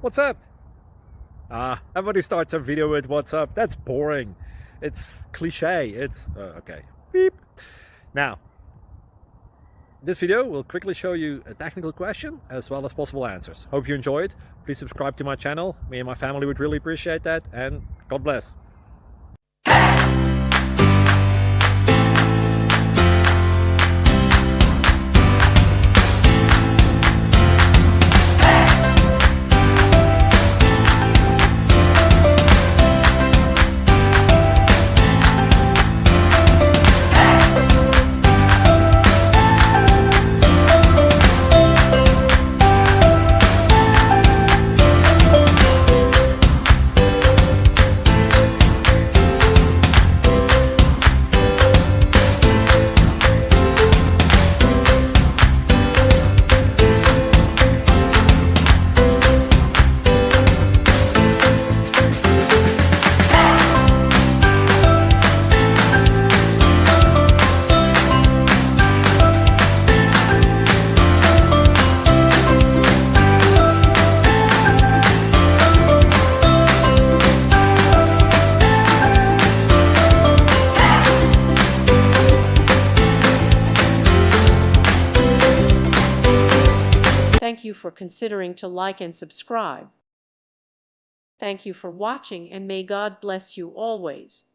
What's up? Everybody starts a video with what's up. That's boring. It's cliche. It's okay. Beep. Now, this video will quickly show you a technical question as well as possible answers. Hope you enjoyed. Please subscribe to my channel. Me and my family would really appreciate that, and God bless. Thank you for considering to like and subscribe. Thank you for watching, and may God bless you always.